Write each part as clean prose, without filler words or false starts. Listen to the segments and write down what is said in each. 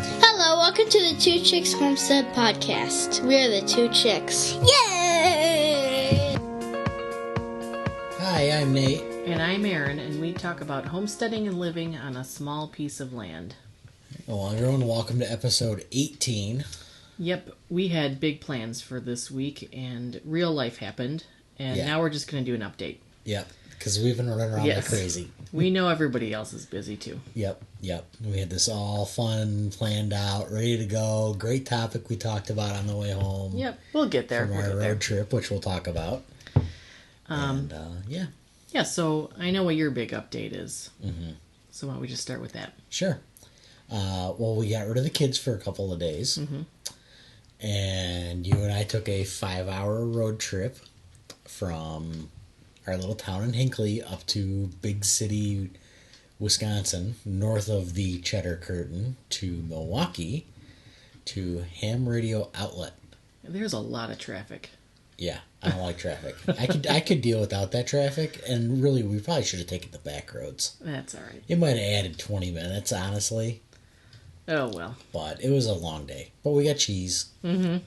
Hello, welcome to the Two Chicks Homestead podcast. We are the Two Chicks. Yay! Hi, I'm Nate. And I'm Erin, and we talk about homesteading and living on a small piece of land. Well, everyone, welcome to episode 18. Yep, we had big plans for this week, and real life happened, and now we're just going to do an update. Yep, because we've been running around like crazy. We know everybody else is busy, too. Yep. We had this all fun, planned out, ready to go. Great topic we talked about on the way home. Yep, we'll get there. From our road trip, which we'll talk about. Yeah, so I know what your big update is. Mm-hmm. So why don't we just start with that? Sure. Well, we got rid of the kids for a couple of days. Mm-hmm. And you and I took a 5-hour road trip from our little town in Hinckley up to big city Wisconsin, north of the Cheddar Curtain, to Milwaukee, to Ham Radio Outlet. There's a lot of traffic. Yeah, I don't like traffic. I could deal without that traffic, and really, we probably should have taken the back roads. That's all right. It might have added 20 minutes, honestly. Oh, well. But it was a long day. But we got cheese. Mm-hmm.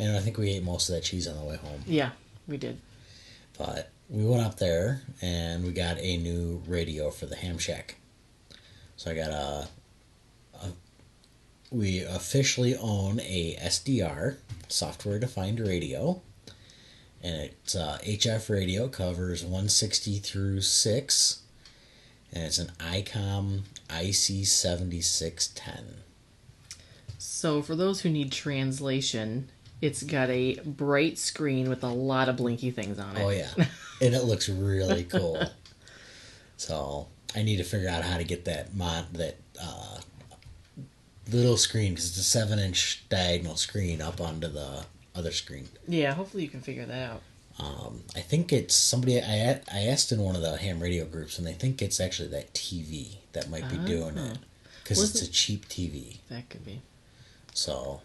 And I think we ate most of that cheese on the way home. Yeah, we did. But we went up there, and we got a new radio for the ham shack. So I got we officially own a SDR, software-defined radio. And it's HF radio, covers 160 through 6. And it's an ICOM IC7610. So for those who need translation, it's got a bright screen with a lot of blinky things on it. Oh, yeah. And it looks really cool. So I need to figure out how to get that little screen, because it's a 7-inch diagonal screen, up onto the other screen. Yeah, hopefully you can figure that out. I think it's somebody, I asked in one of the ham radio groups, and they think it's actually that TV that might be doing it, because it's a cheap TV. That could be. So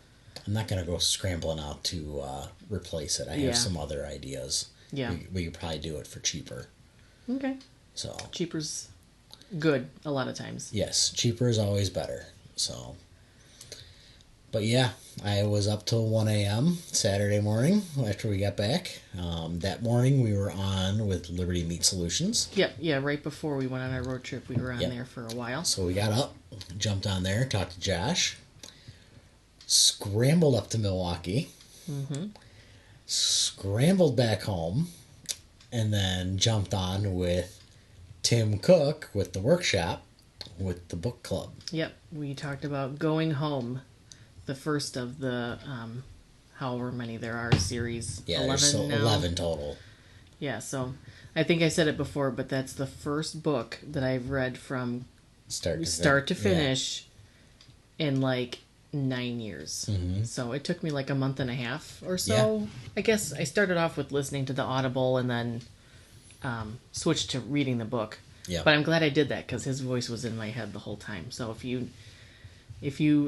I'm not going to go scrambling out to replace it. I have some other ideas. Yeah. We could probably do it for cheaper. Okay. So cheaper's good a lot of times. Yes, cheaper is always better. So, but yeah, I was up till 1 a.m. Saturday morning after we got back. That morning we were on with Liberty Meat Solutions. Yep, yeah, right before we went on our road trip, we were on there for a while. So we got up, jumped on there, talked to Josh, scrambled up to Milwaukee, scrambled back home, and then jumped on with Tim Cook with the workshop with the book club. Yep, we talked about going home, the first of the however many there are series. Yeah, 11 now. 11 total. Yeah, so I think I said it before, but that's the first book that I've read from start to finish in like 9 years. Mm-hmm. So it took me like a month and a half or so. Yeah. I guess I started off with listening to the Audible and then switched to reading the book. Yep. But I'm glad I did that because his voice was in my head the whole time. So if you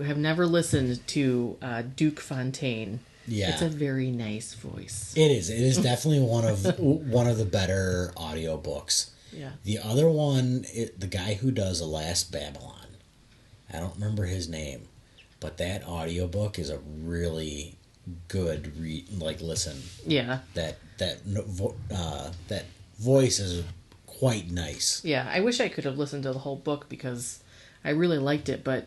have never listened to Duke Fontaine, it's a very nice voice. It is. It is definitely one of the better audiobooks. Yeah. The other one, the guy who does The Last Babylon, I don't remember his name, but that audiobook is a really good listen. Yeah. That voice is quite nice. Yeah, I wish I could have listened to the whole book because I really liked it, but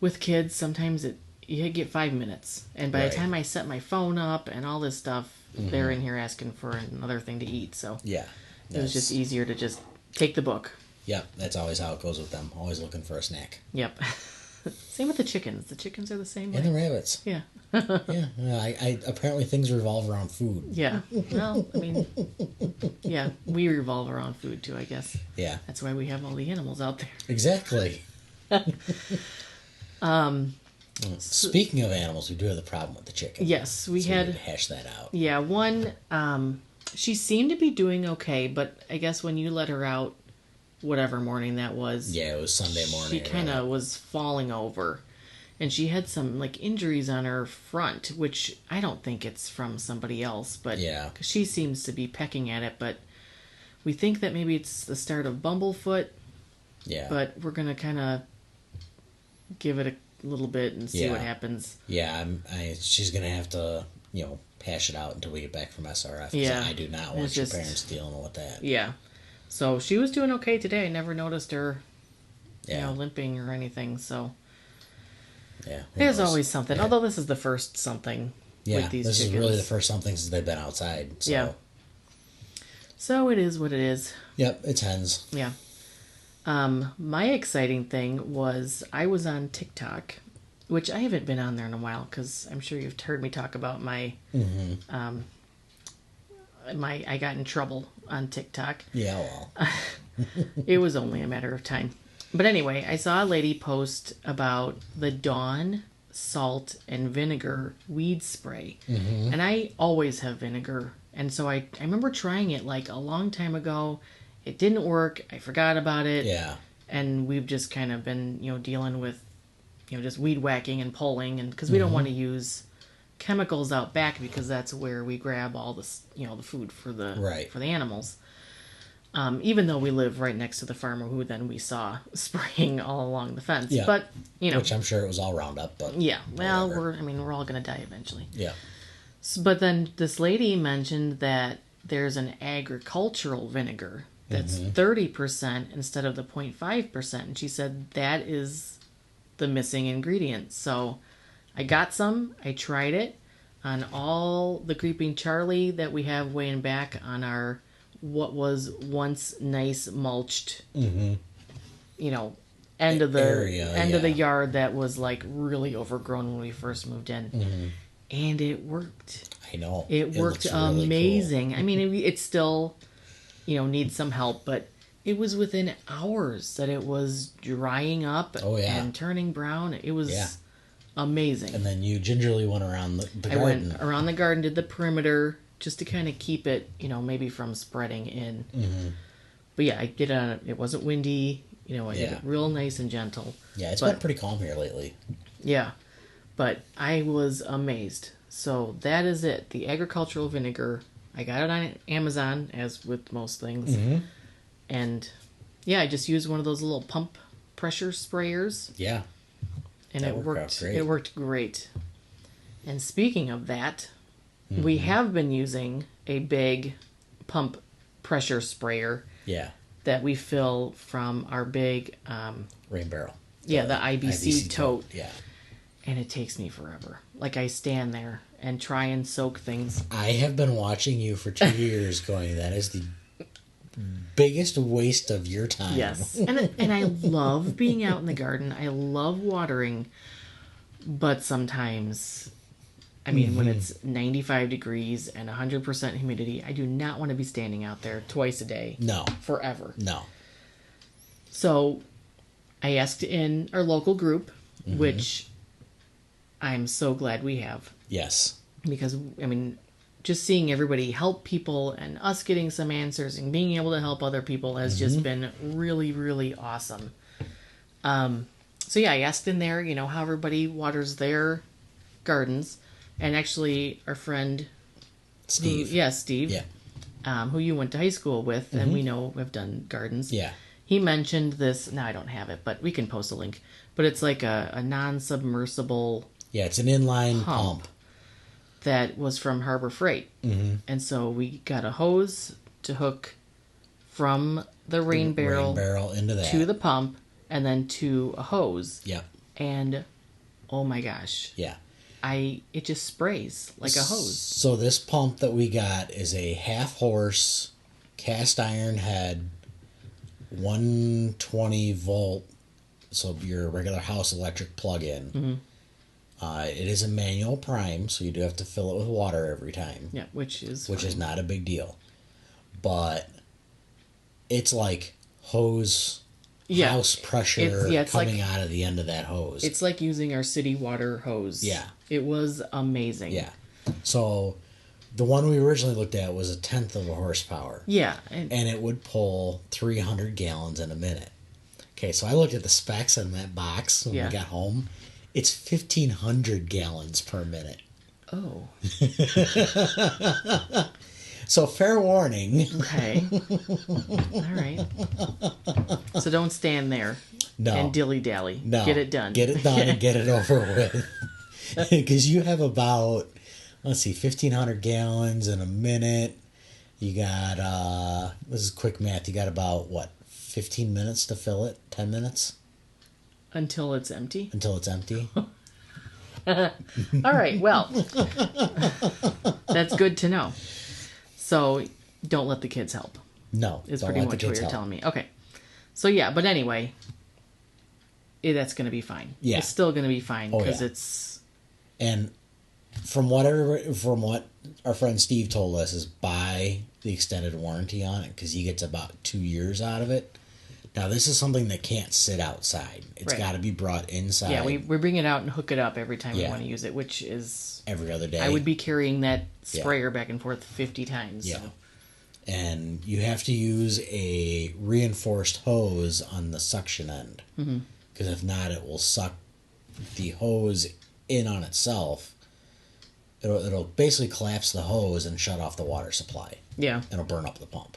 with kids, sometimes you get 5 minutes, and by the time I set my phone up and all this stuff, they're in here asking for another thing to eat, so it was just easier to just take the book. Yep, that's always how it goes with them, always looking for a snack. Yep. Same with the chickens. The chickens are the same way. And the rabbits. Yeah. I apparently things revolve around food. Yeah. Well, I mean, yeah, we revolve around food too, I guess. Yeah. That's why we have all the animals out there. Exactly. Speaking of animals, we do have the problem with the chicken. Yes, we had to hash that out. Yeah, one, she seemed to be doing okay, but I guess when you let her out, whatever morning that was. Yeah, it was Sunday morning. She kind of was falling over. And she had some, injuries on her front, which I don't think it's from somebody else. But yeah. 'cause she seems to be pecking at it. But we think that maybe it's the start of bumblefoot. Yeah. But we're going to kind of give it a little bit and see what happens. Yeah, she's going to have to, hash it out until we get back from SRF. Yeah. I do not want your parents dealing with that. Yeah. So she was doing okay today. I never noticed her, limping or anything. So yeah, there's always something. Yeah. Although this is the first something with these this chickens. Is really the first something since they've been outside. So. Yeah. So it is what it is. Yep, it's hens. Yeah. My exciting thing was I was on TikTok, which I haven't been on there in a while because I'm sure you've heard me talk about my I got in trouble on TikTok. Yeah, well. It was only a matter of time. But anyway, I saw a lady post about the Dawn salt and vinegar weed spray. Mm-hmm. And I always have vinegar. And so I remember trying it like a long time ago. It didn't work. I forgot about it. Yeah. And we've just kind of been, dealing with, just weed whacking and pulling. And because we don't want to use chemicals out back because that's where we grab all the, the food for the animals. Even though we live right next to the farmer who then we saw spraying all along the fence. Yeah. But, which I'm sure it was all Roundup, but yeah. Well, we're all going to die eventually. Yeah. But then this lady mentioned that there's an agricultural vinegar that's 30% instead of the 0.5%. And she said that is the missing ingredient. So I got some. I tried it on all the Creeping Charlie that we have way in back on our what was once nice mulched, end of the area, of the yard that was like really overgrown when we first moved in. Mm-hmm. And it worked. I know. It worked really amazing. Cool. I mean, it still, needs some help, but it was within hours that it was drying up and turning brown. It was amazing. And then you gingerly went around the garden. I went around the garden, did the perimeter just to kind of keep it, maybe from spreading in. Mm-hmm. But yeah, I did it. It wasn't windy. I did it real nice and gentle. Yeah, it's been pretty calm here lately. Yeah. But I was amazed. So that is it. The agricultural vinegar. I got it on Amazon, as with most things. Mm-hmm. And I just used one of those little pump pressure sprayers. Yeah. And it worked. It worked great. And speaking of that, we have been using a big pump pressure sprayer. Yeah. That we fill from our big rain barrel. Yeah, the IBC tote. Yeah. And it takes me forever. Like, I stand there and try and soak things. I have been watching you for 2 years going, that is the biggest waste of your time. Yes. And I love being out in the garden. I love watering. But sometimes, when it's 95 degrees and 100% humidity, I do not want to be standing out there twice a day. No. Forever. No. So, I asked in our local group, which I'm so glad we have. Yes. Because, just seeing everybody help people and us getting some answers and being able to help other people has just been really, really awesome. So, I asked in there, how everybody waters their gardens. And actually, our friend... Steve. Steve. Yeah. Who you went to high school with, and we know have done gardens. Yeah. He mentioned this... Now, I don't have it, but we can post a link. But it's like a non-submersible... Yeah, it's an inline pump. That was from Harbor Freight. Mm-hmm. And so we got a hose to hook from the rain barrel into that. To the pump, and then to a hose. Yep. And, oh my gosh. Yeah. It just sprays like a hose. So this pump that we got is a half-horse cast iron head, 120 volt, so your regular house electric plug-in. Mm-hmm. It is a manual prime, so you do have to fill it with water every time. Yeah, which is not a big deal. But it's like house pressure coming out of the end of that hose. It's like using our city water hose. Yeah. It was amazing. Yeah. So the one we originally looked at was 1/10 of a horsepower. Yeah. And it would pull 300 gallons in a minute. Okay, so I looked at the specs on that box when we got home. It's 1,500 gallons per minute. Oh. So fair warning. Okay. All right. So don't stand there. No. And dilly-dally. No. Get it done. Get it done and get it over with. Because you have about, 1,500 gallons in a minute. You got, this is quick math, you got about, 15 minutes to fill it? 10 minutes? Until it's empty? Until it's empty. All right, well, that's good to know. So don't let the kids help. No, is pretty much what you're telling me. Okay. So yeah, but anyway, that's going to be fine. Yeah. It's still going to be fine because it's... And from what our friend Steve told us is buy the extended warranty on it because he gets about 2 years out of it. Now, this is something that can't sit outside. It's got to be brought inside. Yeah, we bring it out and hook it up every time we want to use it, which is... every other day. I would be carrying that sprayer back and forth 50 times. Yeah. So. And you have to use a reinforced hose on the suction end. Because if not, it will suck the hose in on itself. It'll basically collapse the hose and shut off the water supply. Yeah. It'll burn up the pump.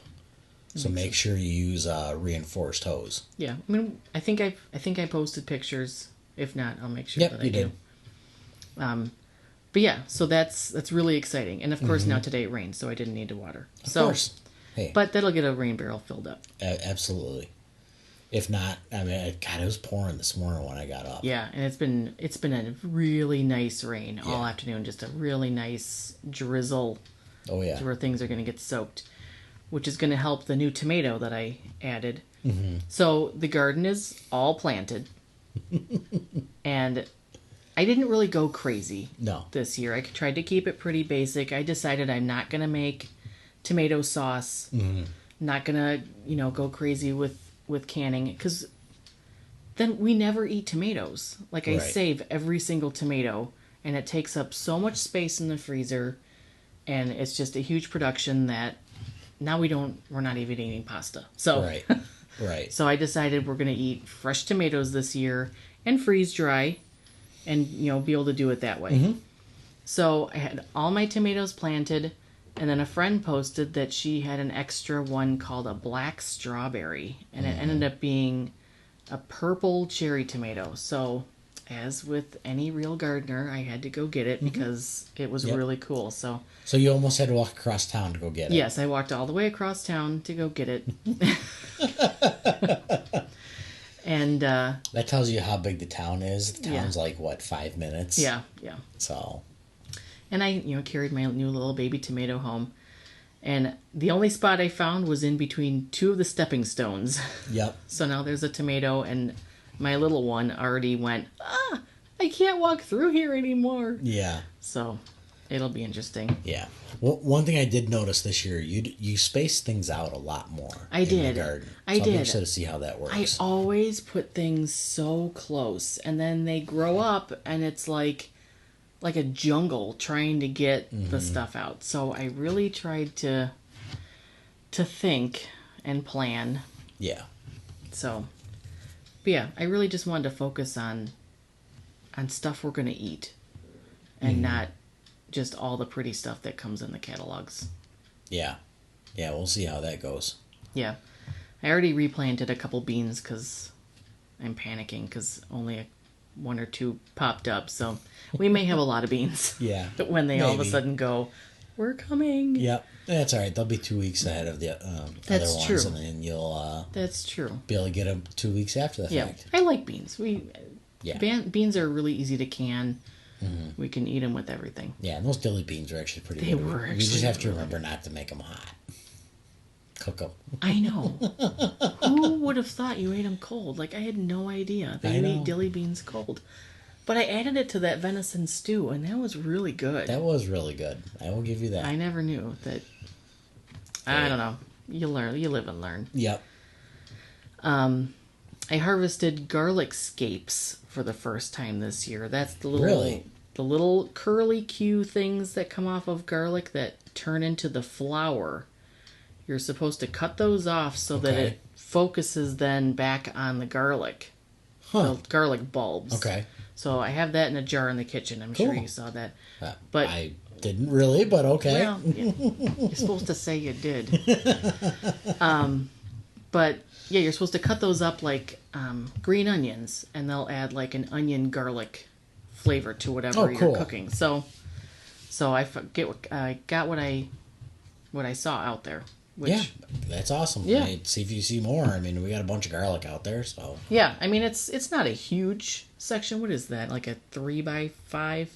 So make sure you use a reinforced hose. Yeah, I mean, I think I posted pictures. If not, I'll make sure that I do. But yeah, so that's really exciting. And of course, now today it rained, so I didn't need to water. Of course. Hey. But that'll get a rain barrel filled up. Absolutely. If not, I mean, God, it was pouring this morning when I got up. Yeah, and it's been a really nice rain all afternoon. Just a really nice drizzle. Oh yeah. Where things are going to get soaked, which is going to help the new tomato that I added. So the garden is all planted, and I didn't really go crazy this year. I tried to keep it pretty basic. I decided I'm not going to make tomato sauce. Not going to, go crazy with canning, because then we never eat tomatoes. Like, I save every single tomato, and it takes up so much space in the freezer, and it's just a huge production that now we're not even eating pasta. So right. So I decided we're going to eat fresh tomatoes this year and freeze dry and, be able to do it that way. So I had all my tomatoes planted, and then a friend posted that she had an extra one called a black strawberry, and it ended up being a purple cherry tomato. So, as with any real gardener, I had to go get it because it was really cool. So you almost had to walk across town to go get it. Yes, I walked all the way across town to go get it. And that tells you how big the town is. The town's like, 5 minutes? Yeah. So... And I, carried my new little baby tomato home. And the only spot I found was in between two of the stepping stones. Yep. So now there's a tomato, and my little one already went, I can't walk through here anymore. Yeah. So it'll be interesting. Yeah. Well, one thing I did notice this year, you space things out a lot more. I did. The garden. I did. I'm excited to see how that works. I always put things so close, and then they grow up, and it's like a jungle trying to get the stuff out. So I really tried to think and plan. Yeah. So, but yeah, I really just wanted to focus on stuff we're going to eat and not just all the pretty stuff that comes in the catalogs. Yeah. Yeah, we'll see how that goes. Yeah. I already replanted a couple beans because I'm panicking because only one or two popped up, so we may have a lot of beans. Yeah. When they all of a sudden go, we're coming. Yep. That's all right. They'll be 2 weeks ahead of the other ones, true. And then you'll that's true. Be able to get them 2 weeks after the fact. I like beans. Beans are really easy to can. We can eat them with everything. Yeah, and those dilly beans are actually pretty good. They were. You just have to remember not to make them hot. Cook them. I know. Who would have thought you ate them cold? Like, I had no idea that you eat dilly beans cold. But I added it to that venison stew, and that was really good. That was really good. I will give you that. I never knew that. I don't know. You learn. You live and learn. Yep. I harvested garlic scapes for the first time this year. That's the little curly Q things that come off of garlic that turn into the flour. You're supposed to cut those off so that it focuses then back on the garlic. The garlic bulbs. Okay. So I have that in a jar in the kitchen. I'm sure you saw that. But I Didn't really, but okay. Well, yeah, you're supposed to say you did. But yeah, you're supposed to cut those up like green onions, and they'll add like an onion garlic flavor to whatever you're cooking. So I got what I saw out there. Which, yeah, that's awesome. Yeah. See if you see more. I mean, we got a bunch of garlic out there, so. Yeah, I mean, it's not a huge section. What is that? Like a 3x5?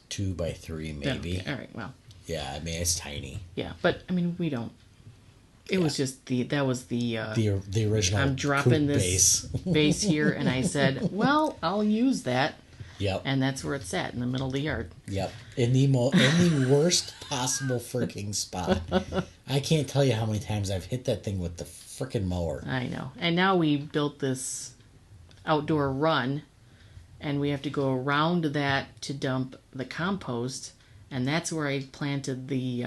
2x3, maybe. Okay. All right, well. Yeah, I mean, it's tiny. Yeah, but, I mean, we don't. It was just that was the original. I'm dropping this base here, and I said, well, I'll use that. Yep. And that's where it's at, in the middle of the yard. Yep. In the worst possible freaking spot. I can't tell you how many times I've hit that thing with the freaking mower. I know. And now we built this outdoor run, and we have to go around that to dump the compost, and that's where I planted the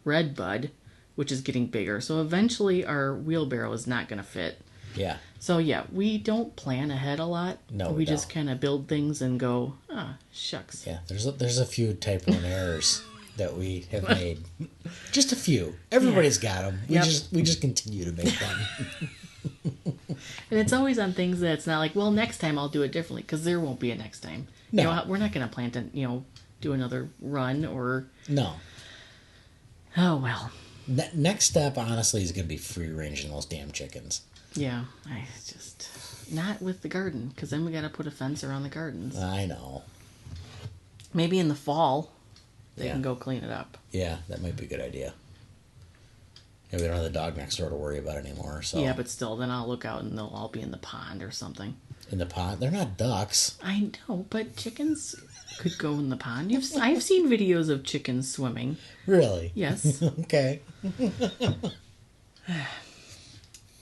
red bud, which is getting bigger. So eventually our wheelbarrow is not going to fit. Yeah. So yeah, we don't plan ahead a lot. No, we just kind of build things and go, shucks. Yeah, there's a few typo and errors that we have made. Just a few. Everybody's got them. We just continue to make them. And it's always on things that it's not like, well, next time I'll do it differently, because there won't be a next time. No. You know, we're not going to plan to, do another run or... No. Oh, well. Next step, honestly, is going to be free-ranging those damn chickens. Yeah, I just... Not with the garden, because then we got to put a fence around the gardens. I know. Maybe in the fall, they can go clean it up. Yeah, that might be a good idea. Yeah, we don't have the dog next door to worry about anymore, so... Yeah, but still, then I'll look out and they'll all be in the pond or something. In the pond? They're not ducks. I know, but chickens could go in the pond. I've seen videos of chickens swimming. Really? Yes. Okay.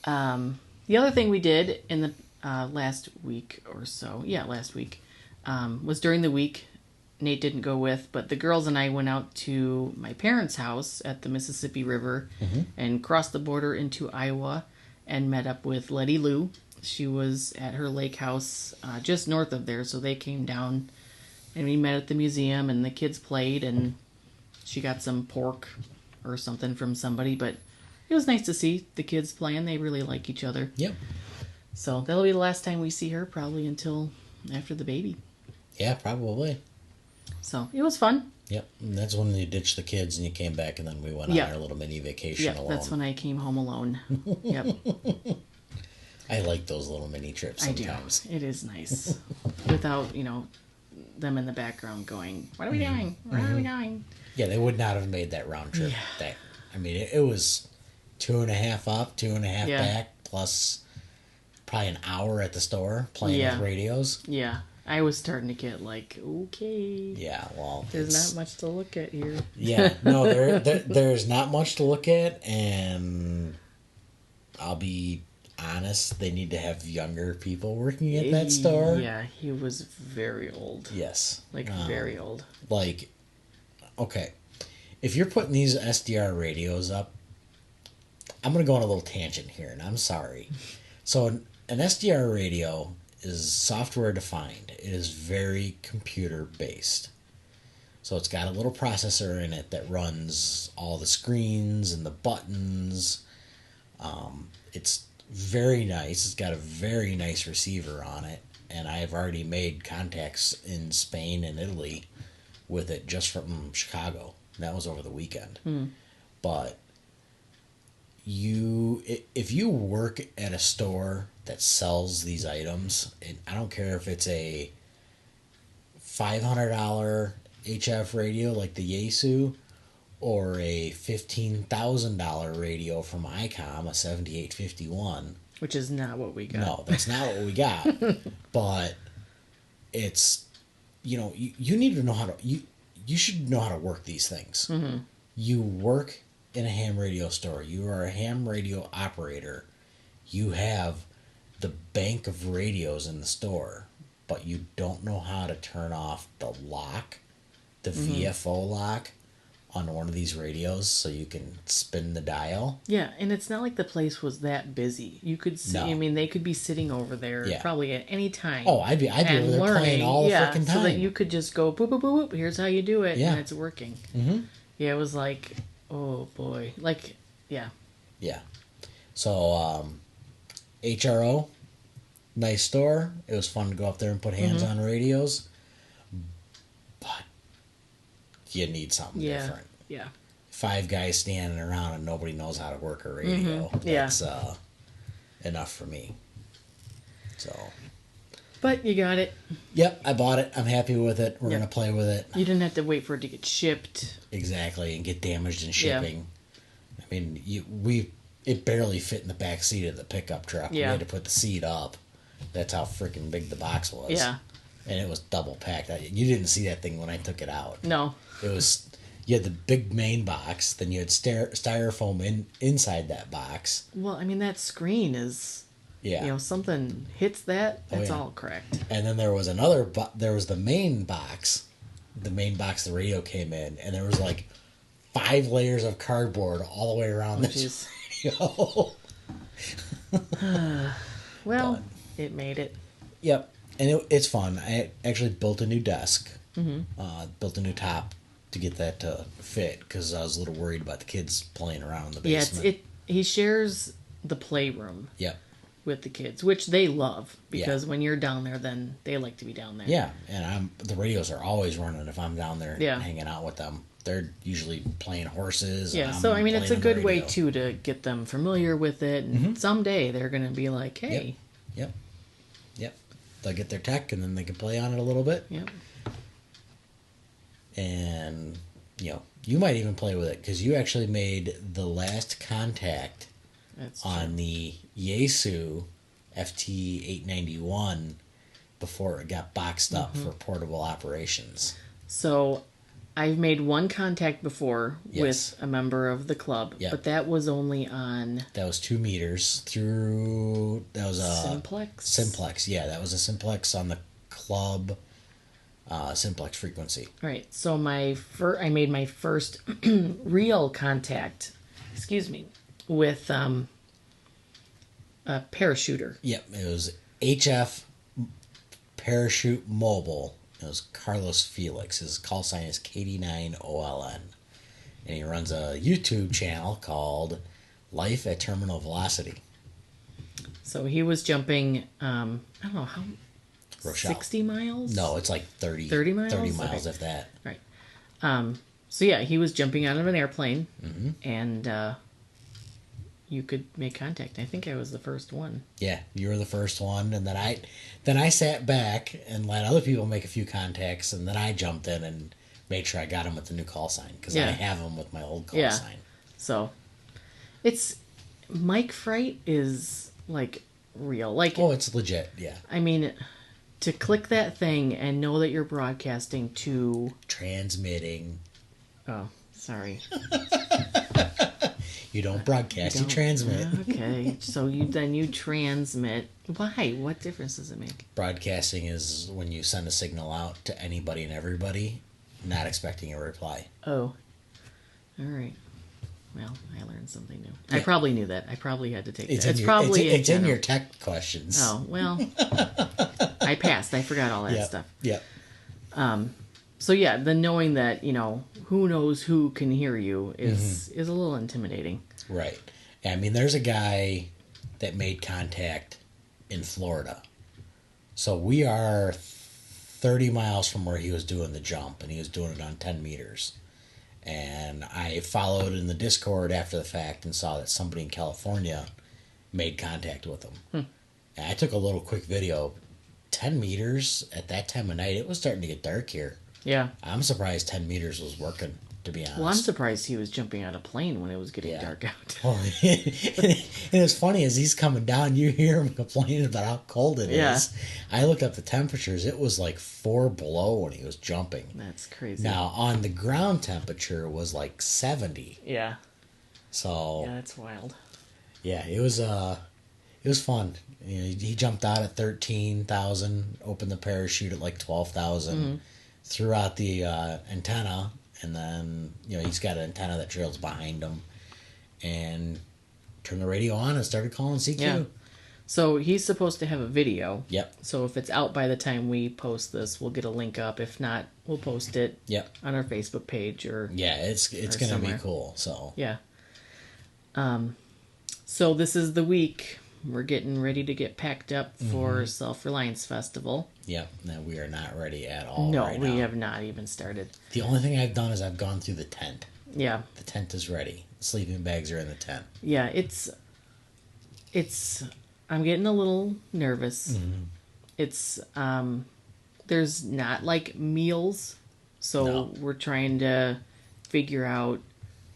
The other thing we did in the last week or so, last week, was during the week. Nate didn't go with, but the girls and I went out to my parents' house at the Mississippi River and crossed the border into Iowa and met up with Letty Lou. She was at her lake house just north of there, so they came down and we met at the museum and the kids played and she got some pork or something from somebody, but it was nice to see the kids playing. They really like each other. Yep. So that'll be the last time we see her, probably until after the baby. Yeah, probably. So it was fun. Yep. And that's when you ditched the kids and you came back and then we went on our little mini vacation alone. That's when I came home alone. Yep. I like those little mini trips sometimes. I do. It is nice. Without, them in the background going, what are we doing? Where are we going? Yeah, they would not have made that round trip. Yeah. I mean, it was 2.5 up, 2.5 back, plus probably an hour at the store playing with radios. Yeah. I was starting to get like, okay. Yeah, well. There's not much to look at here. Yeah, no, there's not much to look at, and I'll be honest, they need to have younger people working at that store. Yeah, he was very old. Yes. Very old. Okay, if you're putting these SDR radios up, I'm going to go on a little tangent here, and I'm sorry. So an SDR radio is software defined. It is very computer based. So it's got a little processor in it that runs all the screens and the buttons. It's very nice. It's got a very nice receiver on it. And I've already made contacts in Spain and Italy with it just from Chicago. That was over the weekend. But if you work at a store that sells these items, and I don't care if it's a $500 HF radio like the Yaesu or a $15,000 radio from ICOM, a 7851. Which is not what we got. No, that's not what we got. But it's, you need to know how to, you should know how to work these things. Mm-hmm. You work in a ham radio store. You are a ham radio operator. You have the bank of radios in the store, but you don't know how to turn off the lock, the VFO lock on one of these radios so you can spin the dial. Yeah, and it's not like the place was that busy. You could see, No. I mean, they could be sitting over there probably at any time. Oh, I'd be over there playing all the freaking time. So that you could just go, boop, boop, boop, boop, here's how you do it, Yeah. and it's working. Mm-hmm. Yeah, it was like, oh boy. Like, yeah. Yeah. So, HRO, nice store. It was fun to go up there and put hands on radios. But you need something different. Yeah. 5 guys standing around and nobody knows how to work a radio. That's enough for me. So. But you got it. Yep, I bought it. I'm happy with it. We're going to play with it. You didn't have to wait for it to get shipped. Exactly, and get damaged in shipping. Yeah. I mean, it barely fit in the back seat of the pickup truck. Yeah. We had to put the seat up. That's how freaking big the box was. Yeah. And it was double packed. You didn't see that thing when I took it out. No. It was, you had the big main box, then you had styrofoam inside that box. Well, I mean, that screen is, something hits that, that's all cracked. And then there was there was the main box the radio came in, and there was like 5 layers of cardboard all the way around this radio. Well, it made it. Yep. And it's fun. I actually built a new desk, built a new top to get that to fit because I was a little worried about the kids playing around in the basement. Yeah, he shares the playroom. Yep. With the kids, which they love because when you're down there, then they like to be down there. Yeah, and the radios are always running if I'm down there hanging out with them. They're usually playing horses. Yeah, so I mean, it's a good way too to get them familiar with it, and someday they're going to be like, "Hey." Yep. They'll get their tech, and then they can play on it a little bit. Yep. And you might even play with it because you actually made the last contact. That's on true. the Yaesu FT891 before it got boxed up for portable operations. So I've made one contact before with a member of the club, but that was only on... That was 2 meters through... That was a... Simplex? Simplex, yeah. That was a Simplex on the club Simplex frequency. Right. So I made my first real contact, with a parachuter. Yep, it was HF Parachute Mobile. It was Carlos Felix. His call sign is KD9OLN. And he runs a YouTube channel called Life at Terminal Velocity. So he was jumping, I don't know, how... Rochelle. 60 miles? No, it's like 30 miles? 30 miles, if that. Right. So yeah, he was jumping out of an airplane, and you could make contact. I think I was the first one. Yeah, you were the first one, and then I sat back and let other people make a few contacts, and then I jumped in and made sure I got him with the new call sign because I have him with my old call sign. So it's mic fright is like real. Like it's legit. Yeah. I mean, to click that thing and know that you're broadcasting to transmitting. Oh, sorry. You don't broadcast, you transmit. Okay, so you transmit. Why? What difference does it make? Broadcasting is when you send a signal out to anybody and everybody, not expecting a reply. Oh, all right. Well, I learned something new. Yeah. I probably knew that. I probably had to take that. It's in your tech questions. Oh, well. I passed. I forgot all that stuff. Yep. So yeah, the knowing that, who knows who can hear you is a little intimidating. Right. I mean, there's a guy that made contact in Florida. So we are 30 miles from where he was doing the jump, and he was doing it on 10 meters. And I followed in the Discord after the fact and saw that somebody in California made contact with him. And I took a little quick video. 10 meters at that time of night, it was starting to get dark here. Yeah. I'm surprised 10 meters was working, to be honest. Well, I'm surprised he was jumping out of a plane when it was getting dark out. Well, and it's funny, as he's coming down, you hear him complaining about how cold it is. I looked up the temperatures. It was like 4 below when he was jumping. That's crazy. Now, on the ground temperature was like 70. Yeah. So... Yeah, that's wild. Yeah, it was fun. He jumped out at 13,000, opened the parachute at like 12,000, threw out the antenna, and then he's got an antenna that trails behind him, and turned the radio on and started calling CQ. Yeah. So he's supposed to have a video. Yep. So if it's out by the time we post this, we'll get a link up. If not, we'll post it. Yep. On our Facebook page or it's gonna be cool. So yeah. So this is the week we're getting ready to get packed up for Self-Reliance Festival. Yep. No, we are not ready at all. No, right we now. have not even started. The only thing I've done is I've gone through the tent. Yeah. The tent is ready. The sleeping bags are in the tent. Yeah, it's. I'm getting a little nervous. Mm-hmm. It's there's not like meals, so we're trying to figure out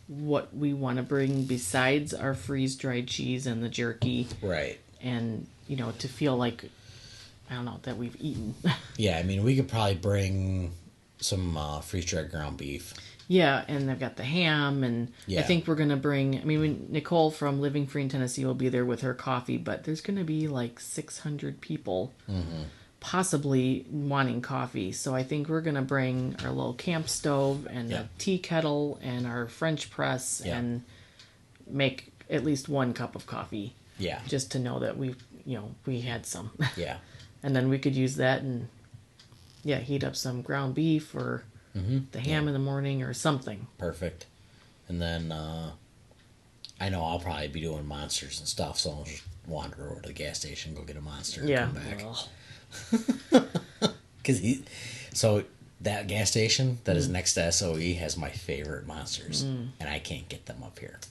what we want to bring besides our freeze-dried cheese and the jerky. Right. And to feel like I don't know that we've eaten. Yeah, I mean we could probably bring some freeze-dried ground beef. Yeah, and I've got the ham, and I think we're going to bring... I mean, Nicole from Living Free in Tennessee will be there with her coffee, but there's going to be like 600 people possibly wanting coffee. So I think we're going to bring our little camp stove and a tea kettle and our French press and make at least one cup of coffee. Yeah. Just to know that we had some. Yeah. And then we could use that and, heat up some ground beef or... the ham in the morning or something. Perfect. And then I know I'll probably be doing monsters and stuff, so I'll just wander over to the gas station, go get a monster, and come back. So that gas station that is next to SOE has my favorite monsters, and I can't get them up here.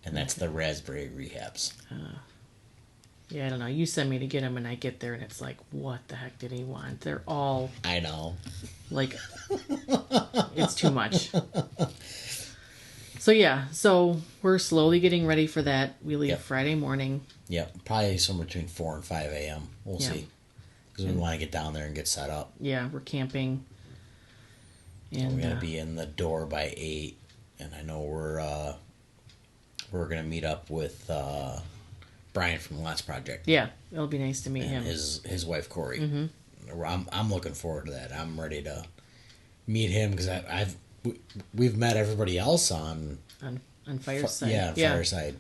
And that's the raspberry rehabs. Yeah, I don't know. You send me to get them, and I get there, and it's like, what the heck did he want? They're all... I know. Like, it's too much. So we're slowly getting ready for that. We leave Friday morning. Yep, probably somewhere between 4 and 5 a.m. We'll see. Because we want to get down there and get set up. Yeah, we're camping. And we got to be in the door by 8. And I know we're going to meet up with... Brian from the Last Project. Yeah, it'll be nice to meet him. His wife Corey. I'm looking forward to that. I'm ready to meet him because we've met everybody else on Fireside. Fireside.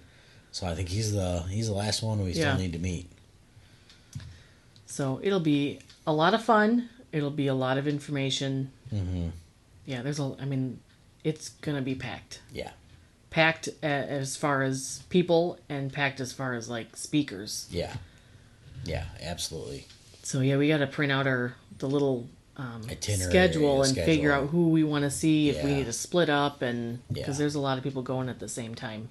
So I think he's the last one we still need to meet. So it'll be a lot of fun. It'll be a lot of information. Yeah, it's gonna be packed. Yeah. Packed as far as people and packed as far as like speakers. Yeah, absolutely. So we got to print out the little schedule and figure out who we want to see, if we need to split up, and because there's a lot of people going at the same time.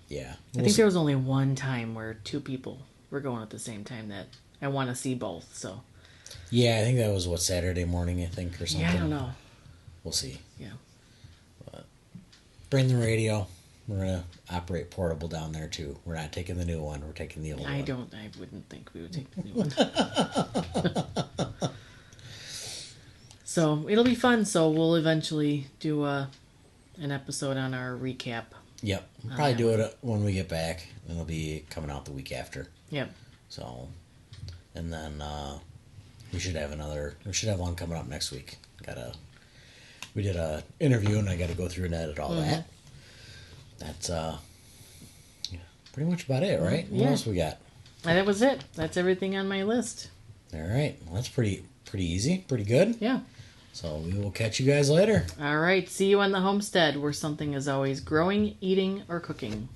Yeah, I think there was only one time where 2 people were going at the same time that I want to see both. So yeah, I think that was Saturday morning, I think, or something. Yeah, I don't know. We'll see. Yeah, but bring the radio. We're going to operate portable down there, too. We're not taking the new one. We're taking the old one. I wouldn't think we would take the new one. So, it'll be fun. So, we'll eventually do an episode on our recap. Yep. We'll probably do it when we get back. It'll be coming out the week after. Yep. So, and then we should have one coming up next week. We did a interview, and I got to go through and edit all that. That's pretty much about it, right? What else we got? That was it. That's everything on my list. All right. Well, that's pretty easy. Pretty good. Yeah. So we will catch you guys later. All right. See you on the homestead, where something is always growing, eating, or cooking.